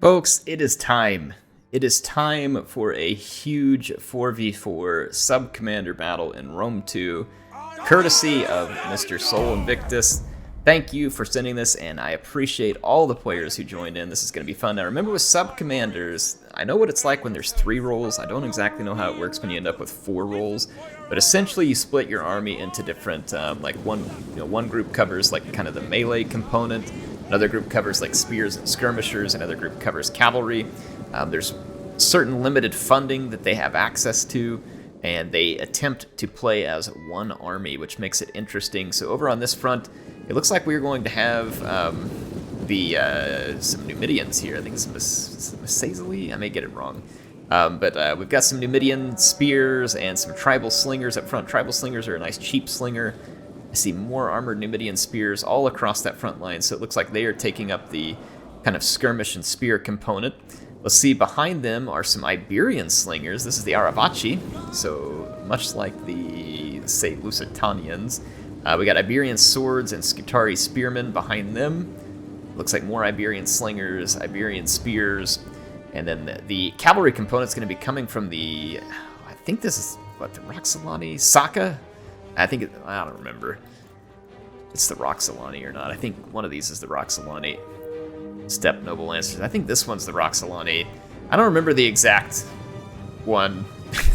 Folks, it is time. It is time for a huge 4v4 sub-commander battle in Rome 2, courtesy of Mr. Sol Invictus. Thank you for sending this, and I appreciate all the players who joined in. This is going to be fun. Now, remember with sub-commanders, I know what it's like when there's 3 roles. I don't exactly know how it works when you end up with 4 roles, but essentially you split your army into different, like one group covers like kind of the melee component, another group covers like spears and skirmishers, another group covers cavalry. There's certain limited funding that they have access to, and they attempt to play as one army, which makes it interesting. So over on this front, it looks like we're going to have some Numidians here. I think it's Masazeli? I may get it wrong. But we've got some Numidian spears and some tribal slingers up front. Tribal slingers are a nice cheap slinger. I see more armored Numidian spears all across that front line, so it looks like they are taking up the kind of skirmish and spear component. Let's see, behind them are some Iberian slingers. This is the Aravaci, so much like the, say, Lusitanians. We got Iberian swords and Scutari spearmen behind them. Looks like more Iberian slingers, Iberian spears. And then the cavalry component's going to be coming from the, I think this is, what, the Roxolani? Saka? I don't remember. It's the Roxolani or not. I think one of these is the Roxolani. Steppe Noble Lancers. I think this one's the Roxolani. I don't remember the exact one.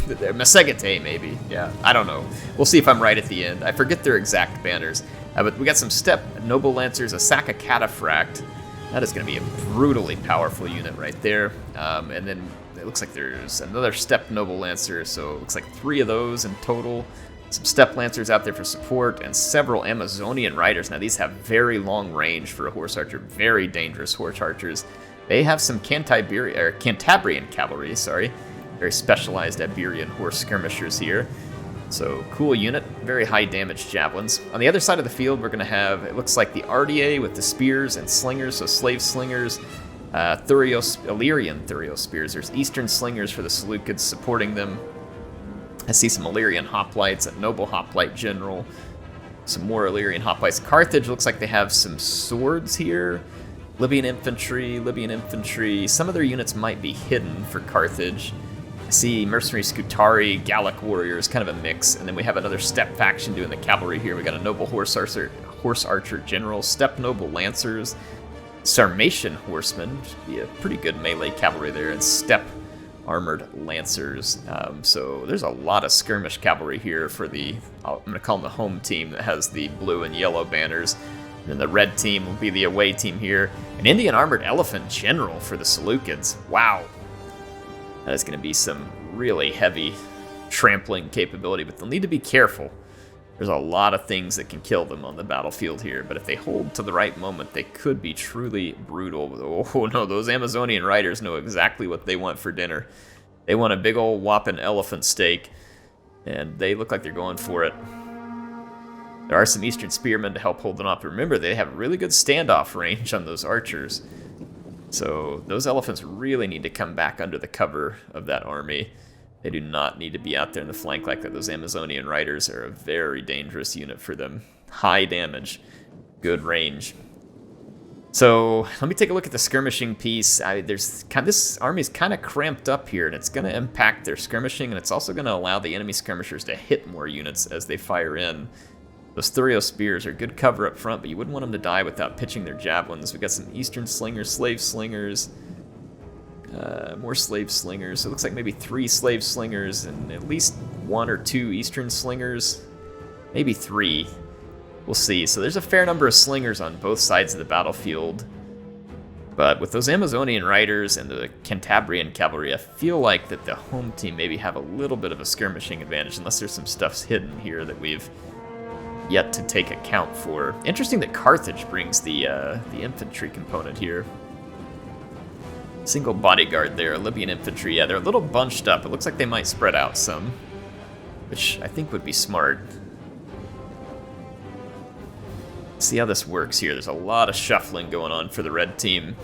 Masegate, maybe. Yeah, I don't know. We'll see if I'm right at the end. I forget their exact banners. But we got some Steppe Noble Lancers, a Saka Cataphract. That is going to be a brutally powerful unit right there. And then it looks like there's another Steppe Noble Lancer, so it looks like 3 of those in total. Some Steppe Lancers out there for support, and several Amazonian Riders. Now, these have very long range for a horse archer, very dangerous horse archers. They have some Cantabrian cavalry, very specialized Iberian horse skirmishers here. So, cool unit, very high damage javelins. On the other side of the field, we're going to have, it looks like the Ardier with the spears and slingers, so slave slingers, Illyrian Thurio spears. There's Eastern slingers for the Seleucids supporting them. I see some Illyrian hoplites, a noble hoplite general, some more Illyrian hoplites. Carthage looks like they have some swords here. Libyan infantry. Some of their units might be hidden for Carthage. I see mercenary Scutari, Gallic warriors, kind of a mix. And then we have another Steppe faction doing the cavalry here. We got a noble horse archer general, Steppe noble lancers, Sarmatian horsemen, should be a pretty good melee cavalry there, and Steppe armored lancers. So there's a lot of skirmish cavalry here for the, I'm going to call them the home team that has the blue and yellow banners. And then the red team will be the away team here. An Indian armored elephant general for the Seleucids. Wow. That is going to be some really heavy trampling capability, but they'll need to be careful. There's a lot of things that can kill them on the battlefield here, but if they hold to the right moment, they could be truly brutal. Oh no, those Amazonian riders know exactly what they want for dinner. They want a big old whopping elephant steak, and they look like they're going for it. There are some Eastern spearmen to help hold them off. Remember, they have really good standoff range on those archers. So those elephants really need to come back under the cover of that army. They do not need to be out there in the flank like that. Those Amazonian riders are a very dangerous unit for them. High damage, good range. So let me take a look at the skirmishing piece. This army's kind of cramped up here, and it's going to impact their skirmishing, and it's also going to allow the enemy skirmishers to hit more units as they fire in. Those Thurio spears are good cover up front, but you wouldn't want them to die without pitching their javelins. We've got some Eastern slingers, slave slingers. More slave slingers. So it looks like maybe 3 slave slingers and at least 1 or 2 Eastern slingers. Maybe 3. We'll see. So there's a fair number of slingers on both sides of the battlefield. But with those Amazonian riders and the Cantabrian cavalry, I feel like that the home team maybe have a little bit of a skirmishing advantage, unless there's some stuff hidden here that we've yet to take account for. Interesting that Carthage brings the infantry component here. Single bodyguard there, Libyan infantry. Yeah, they're a little bunched up. It looks like they might spread out some, which I think would be smart. See how this works here. There's a lot of shuffling going on for the red team.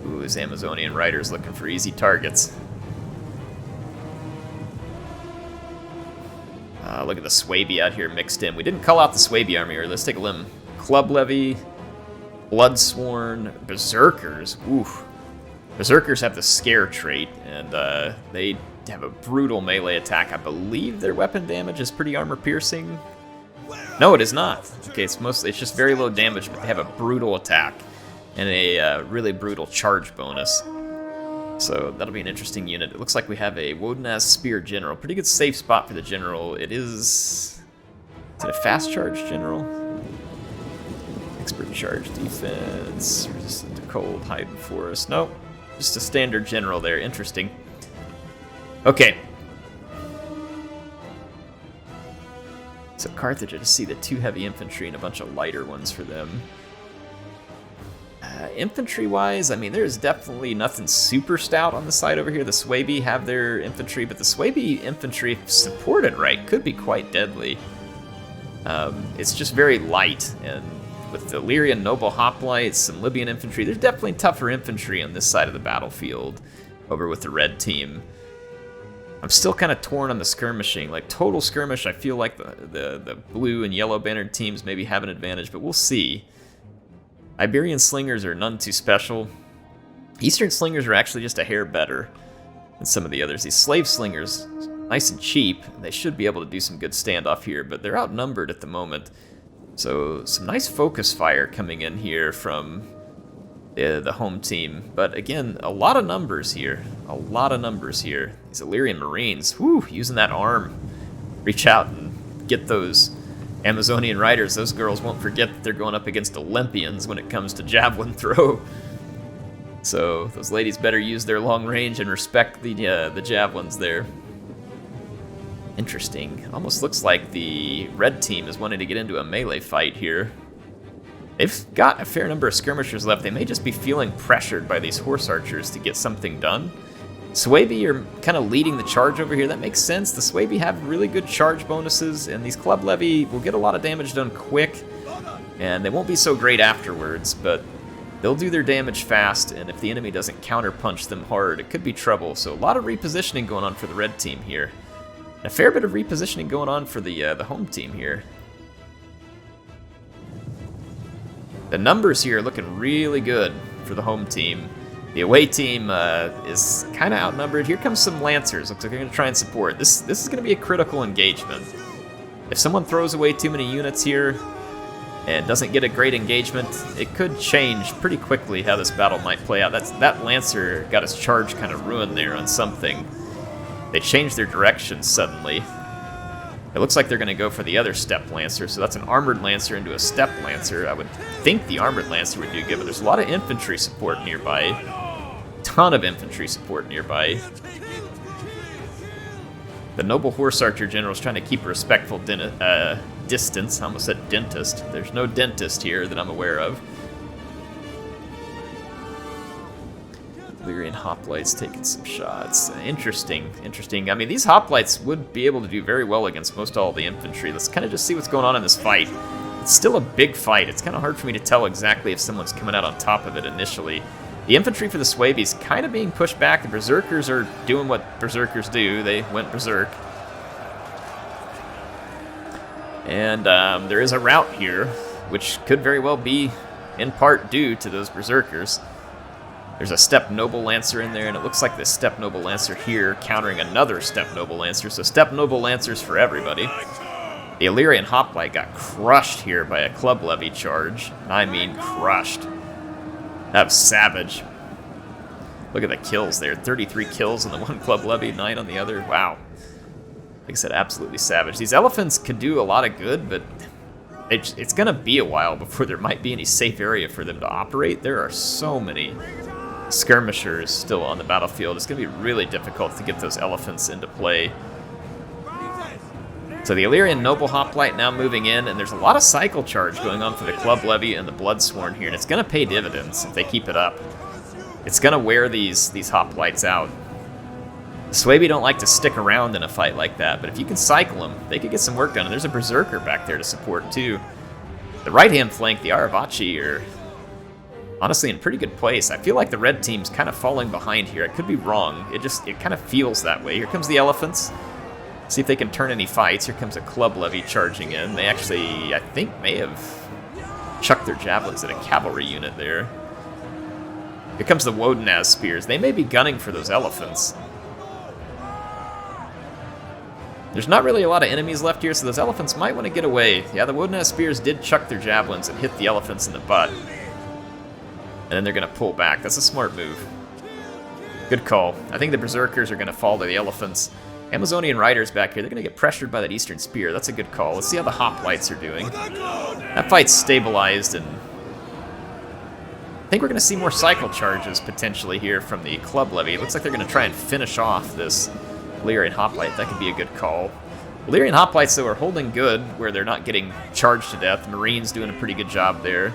Ooh, his Amazonian riders looking for easy targets. Look at the Swabi out here mixed in. We didn't call out the Swabi army here. Let's take a look. Club Levy, Bloodsworn, Berserkers. Oof. Berserkers have the scare trait, and they have a brutal melee attack. I believe their weapon damage is pretty armor piercing. No, it is not. Okay, it's just very low damage, but they have a brutal attack and a really brutal charge bonus. So that'll be an interesting unit. It looks like we have a Wodenaz Spear General. Pretty good safe spot for the General. Is it a fast charge General? Expert charge defense, resistant to cold, hide in forest. Nope, just a standard General there. Interesting. Okay. So Carthage, I just see the 2 heavy infantry and a bunch of lighter ones for them. Infantry-wise, I mean, there's definitely nothing super stout on the side over here. The Swaby have their infantry, but the Swaby infantry, if supported right, could be quite deadly. It's just very light, and with the Illyrian Noble Hoplites, some Libyan infantry, there's definitely tougher infantry on this side of the battlefield over with the red team. I'm still kind of torn on the skirmishing. Like, total skirmish, I feel like the blue and yellow bannered teams maybe have an advantage, but we'll see. Iberian slingers are none too special. Eastern slingers are actually just a hair better than some of the others. These slave slingers, nice and cheap, and they should be able to do some good standoff here, but they're outnumbered at the moment. So some nice focus fire coming in here from the home team. But again, a lot of numbers here. A lot of numbers here. These Illyrian Marines, whew, using that arm. Reach out and get those Amazonian riders. Those girls won't forget that they're going up against Olympians when it comes to javelin throw. So those ladies better use their long range and respect the javelins there. Interesting. Almost looks like the red team is wanting to get into a melee fight here. They've got a fair number of skirmishers left. They may just be feeling pressured by these horse archers to get something done. Swaby are kind of leading the charge over here. That makes sense. The Swaby have really good charge bonuses, and these Club Levy will get a lot of damage done quick, and they won't be so great afterwards, but they'll do their damage fast, and if the enemy doesn't counterpunch them hard, it could be trouble. So a lot of repositioning going on for the red team here. A fair bit of repositioning going on for the home team here. The numbers here are looking really good for the home team. The away team is kind of outnumbered. Here comes some Lancers. Looks like they're going to try and support. This is going to be a critical engagement. If someone throws away too many units here and doesn't get a great engagement, it could change pretty quickly how this battle might play out. That Lancer got his charge kind of ruined there on something. They changed their direction suddenly. It looks like they're going to go for the other Steppe Lancer, so that's an Armored Lancer into a Steppe Lancer. I would think the Armored Lancer would do good, but there's a lot of infantry support nearby. Ton of infantry support nearby. The Noble Horse Archer General is trying to keep a respectful distance. I almost said dentist. There's no dentist here that I'm aware of. Illyrian Hoplites taking some shots. Interesting. I mean, these Hoplites would be able to do very well against most all the infantry. Let's kind of just see what's going on in this fight. It's still a big fight. It's kind of hard for me to tell exactly if someone's coming out on top of it initially. The infantry for the Swabies kind of being pushed back. The Berserkers are doing what Berserkers do. They went Berserk. And there is a rout here, which could very well be in part due to those Berserkers. There's a Steppe Noble Lancer in there, and it looks like the Steppe Noble Lancer here countering another Steppe Noble Lancer, so Steppe Noble Lancers for everybody. The Illyrian Hoplite got crushed here by a Club Levy charge. I mean crushed. That was savage. Look at the kills there. 33 kills on the one Club Levy, 9 on the other. Wow. Like I said, absolutely savage. These elephants could do a lot of good, but it's going to be a while before there might be any safe area for them to operate. There are so many skirmishers still on the battlefield. It's going to be really difficult to get those elephants into play. So the Illyrian Noble Hoplite now moving in, and there's a lot of cycle charge going on for the Club Levy and the Bloodsworn here, and it's going to pay dividends if they keep it up. It's going to wear these Hoplites out. The Swaby don't like to stick around in a fight like that, but if you can cycle them, they could get some work done, and there's a Berserker back there to support too. The right-hand flank, the Aravachi, are honestly in pretty good place. I feel like the red team's kind of falling behind here. I could be wrong. It kind of feels that way. Here comes the elephants. See if they can turn any fights. Here comes a Club Levy charging in. They actually, I think, may have chucked their javelins at a cavalry unit there. Here comes the Wodenaz spears. They may be gunning for those elephants. There's not really a lot of enemies left here, so those elephants might want to get away. Yeah, the Wodenaz spears did chuck their javelins and hit the elephants in the butt. And then they're going to pull back. That's a smart move. Good call. I think the Berserkers are going to fall to the elephants. Amazonian Riders back here, they're going to get pressured by that Eastern Spear. That's a good call. Let's see how the Hoplites are doing. That fight's stabilized, and I think we're going to see more cycle charges potentially here from the Club Levy. It looks like they're going to try and finish off this Illyrian Hoplite. That could be a good call. Illyrian Hoplites, though, are holding good where they're not getting charged to death. Marines doing a pretty good job there.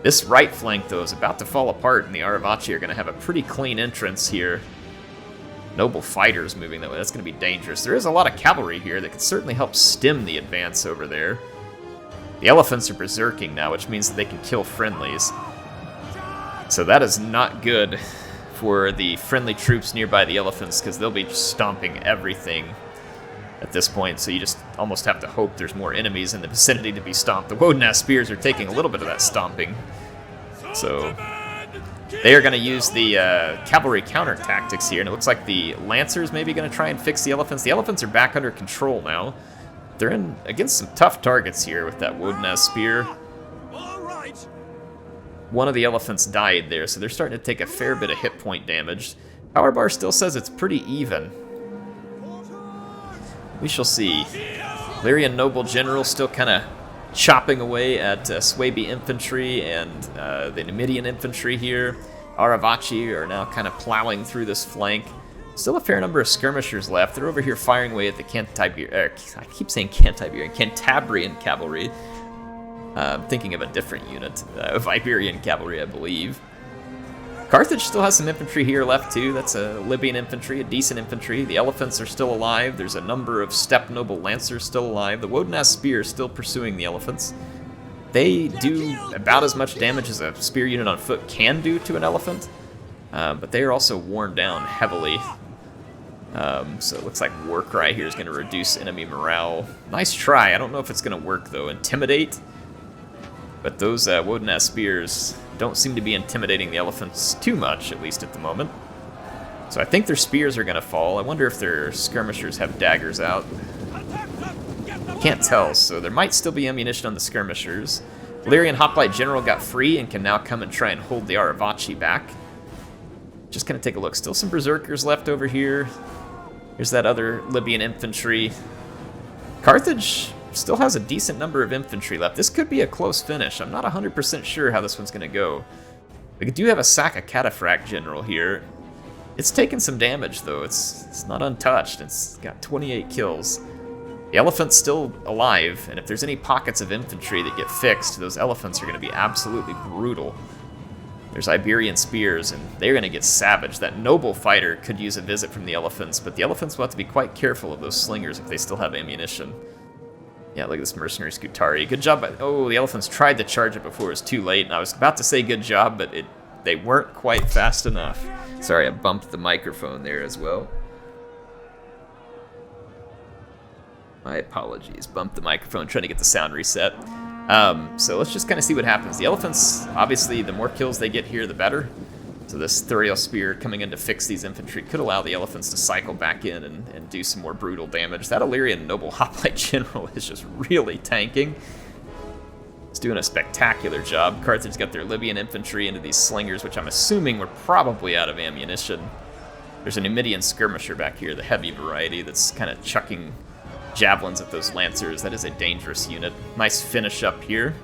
This right flank, though, is about to fall apart, and the Aravachi are going to have a pretty clean entrance here. Noble fighters moving that way. That's going to be dangerous. There is a lot of cavalry here that could certainly help stem the advance over there. The elephants are berserking now, which means that they can kill friendlies. So that is not good for the friendly troops nearby the elephants, because they'll be stomping everything at this point, so you just almost have to hope there's more enemies in the vicinity to be stomped. The Wodenaz spears are taking a little bit of that stomping, so they are going to use the cavalry counter tactics here, and it looks like the Lancers may be going to try and fix the elephants. The elephants are back under control now. They're in against some tough targets here with that Wodenaz spear. One of the elephants died there, so they're starting to take a fair bit of hit point damage. Power bar still says it's pretty even. We shall see. Illyrian Noble General still kind of chopping away at Swaby Infantry and the Numidian Infantry here. Aravachi are now kind of plowing through this flank. Still a fair number of skirmishers left. They're over here firing away at the I keep saying Cantabrian Cavalry. I'm thinking of a different unit of Iberian Cavalry, I believe. Carthage still has some infantry here left, too. That's a Libyan infantry, a decent infantry. The elephants are still alive. There's a number of steppe noble lancers still alive. The Wodenaz spear is still pursuing the elephants. They do about as much damage as a spear unit on foot can do to an elephant, but they are also worn down heavily. So it looks like Warcry here is going to reduce enemy morale. Nice try. I don't know if it's going to work, though. Intimidate? But those Wodenaz spears don't seem to be intimidating the elephants too much, at least at the moment. So I think their spears are going to fall. I wonder if their skirmishers have daggers out. Can't tell, so there might still be ammunition on the skirmishers. Illyrian Hoplite General got free and can now come and try and hold the Aravachi back. Just going to take a look. Still some Berserkers left over here. Here's that other Libyan infantry. Carthage still has a decent number of infantry left. This could be a close finish. I'm not 100% sure how this one's going to go. We do have a Saka Cataphract General here. It's taken some damage, though. It's not untouched. It's got 28 kills. The elephant's still alive, and if there's any pockets of infantry that get fixed, those elephants are going to be absolutely brutal. There's Iberian spears, and they're going to get savaged. That noble fighter could use a visit from the elephants, but the elephants will have to be quite careful of those slingers if they still have ammunition. Yeah, look at this mercenary Scutari. Good job. Oh, the elephants tried to charge it before it was too late, and I was about to say good job, but they weren't quite fast enough. Sorry, I bumped the microphone there as well. My apologies. Bumped the microphone trying to get the sound reset. So let's just kind of see what happens. The elephants, obviously, the more kills they get here, the better. So this Thuriel Spear coming in to fix these infantry could allow the elephants to cycle back in and do some more brutal damage. That Illyrian Noble Hoplite General is just really tanking. It's doing a spectacular job. Carthage got their Libyan infantry into these slingers, which I'm assuming were probably out of ammunition. There's a Numidian skirmisher back here, the heavy variety, that's kind of chucking javelins at those lancers. That is a dangerous unit. Nice finish up here.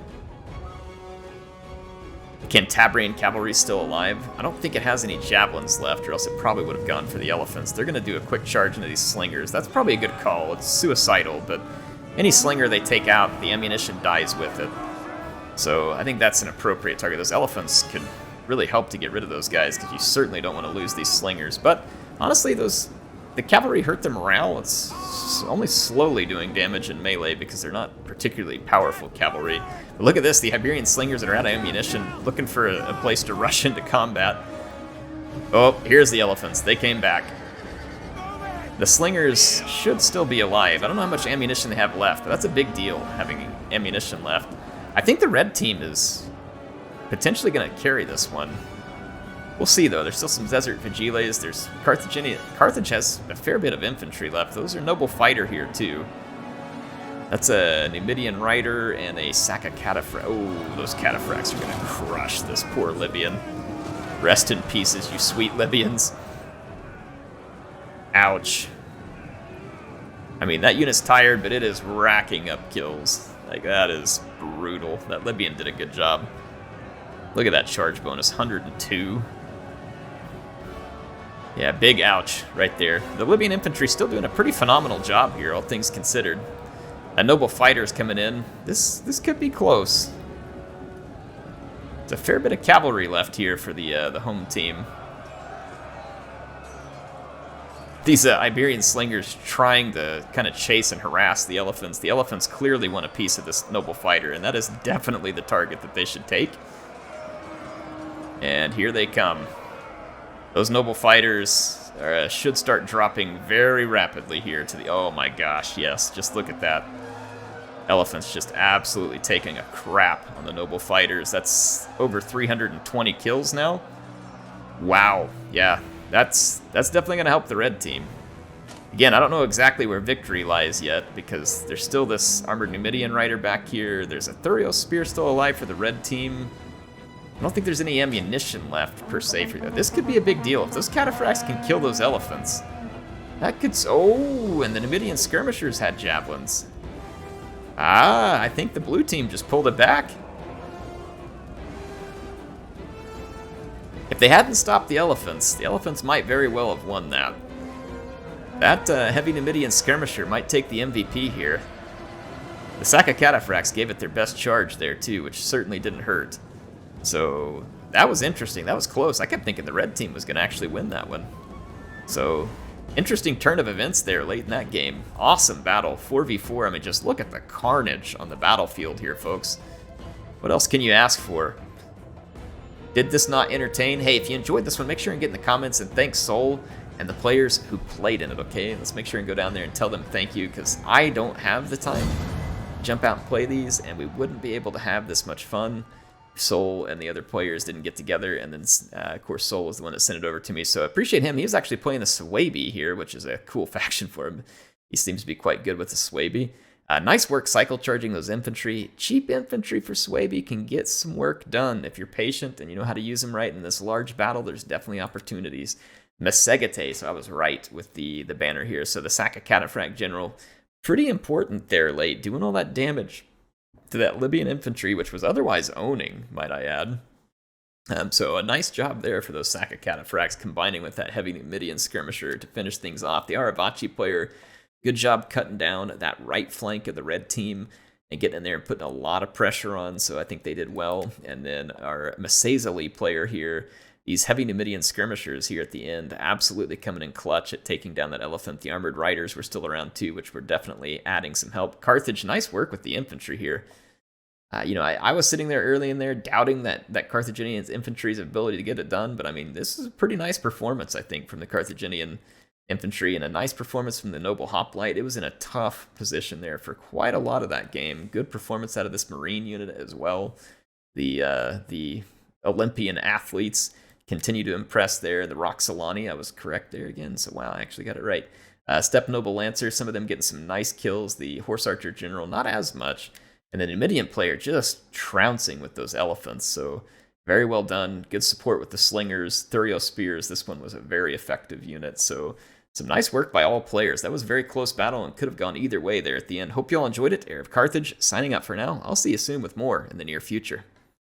The Cantabrian cavalry is still alive. I don't think it has any javelins left, or else it probably would have gone for the elephants. They're going to do a quick charge into these slingers. That's probably a good call. It's suicidal, but any slinger they take out, the ammunition dies with it. So I think that's an appropriate target. Those elephants could really help to get rid of those guys, because you certainly don't want to lose these slingers. But honestly, the cavalry hurt their morale. It's only slowly doing damage in melee because they're not particularly powerful cavalry. But look at this, the Iberian slingers that are out of ammunition, looking for a place to rush into combat. Oh, here's the elephants. They came back. The slingers should still be alive. I don't know how much ammunition they have left, but that's a big deal, having ammunition left. I think the red team is potentially going to carry this one. We'll see, though. There's still some Desert Vigiles. There's Carthage has a fair bit of infantry left. Those are noble fighter here, too. That's a Numidian Rider and a Saka Cataphract. Oh, those Cataphracts are going to crush this poor Libyan. Rest in pieces, you sweet Libyans. Ouch. I mean, that unit's tired, but it is racking up kills. Like, that is brutal. That Libyan did a good job. Look at that charge bonus, 102. Yeah, big ouch right there. The Libyan infantry still doing a pretty phenomenal job here, all things considered. A noble fighter's coming in. This could be close. It's a fair bit of cavalry left here for the home team. These Iberian slingers trying to kind of chase and harass the elephants. The elephants clearly want a piece of this noble fighter, and that is definitely the target that they should take. And here they come. Those noble fighters should start dropping very rapidly here to the... Oh my gosh, yes, just look at that. Elephants just absolutely taking a crap on the noble fighters. That's over 320 kills now. Wow, yeah, that's definitely going to help the red team. Again, I don't know exactly where victory lies yet, because there's still this armored Numidian rider back here. There's a Thurio spear still alive for the red team. I don't think there's any ammunition left, per se, for that. This could be a big deal. If those cataphracts can kill those elephants, that could... Oh, and the Numidian skirmishers had javelins. Ah, I think the blue team just pulled it back. If they hadn't stopped the elephants might very well have won that. That heavy Numidian skirmisher might take the MVP here. The Saka cataphracts gave it their best charge there, too, which certainly didn't hurt. So that was interesting. That was close. I kept thinking the red team was going to actually win that one. So interesting turn of events there late in that game. Awesome battle. 4v4. I mean, just look at the carnage on the battlefield here, folks. What else can you ask for? Did this not entertain? Hey, if you enjoyed this one, make sure and get in the comments and thank Soul and the players who played in it, okay? Let's make sure and go down there and tell them thank you, because I don't have the time to jump out and play these, and we wouldn't be able to have this much fun. Soul and the other players didn't get together, and then, of course, Soul was the one that sent it over to me, so I appreciate him. He was actually playing the Swaby here, which is a cool faction for him. He seems to be quite good with the Swaby. Nice work cycle charging those infantry. Cheap infantry for Swaby can get some work done if you're patient and you know how to use them right. In this large battle, there's definitely opportunities. Mesegete, so I was right with the banner here. So the Saka Cataphract General, pretty important there late, doing all that damage to that Libyan infantry, which was otherwise owning, might I add. So a nice job there for those Saka Cataphracts, combining with that heavy Numidian skirmisher to finish things off. The Aravachi player, good job cutting down that right flank of the red team and getting in there and putting a lot of pressure on, so I think they did well. And then our Masazali player here, these heavy Numidian skirmishers here at the end, absolutely coming in clutch at taking down that elephant. The armored riders were still around too, which were definitely adding some help. Carthage, nice work with the infantry here. I was sitting there early in there doubting that Carthaginian's infantry's ability to get it done, but I mean, this is a pretty nice performance, I think, from the Carthaginian infantry, and a nice performance from the noble hoplite. It was in a tough position there for quite a lot of that game. Good performance out of this marine unit as well. The Olympian athletes continue to impress there. The Roxolani, I was correct there again, so wow, I actually got it right. Steppe Noble Lancer, some of them getting some nice kills. The Horse Archer General, not as much. And the Numidian player just trouncing with those elephants, so very well done. Good support with the slingers, Thurio spears. This one was a very effective unit, so some nice work by all players. That was a very close battle and could have gone either way there at the end. Hope you all enjoyed it. HeirofCarthage signing up for now. I'll see you soon with more in the near future.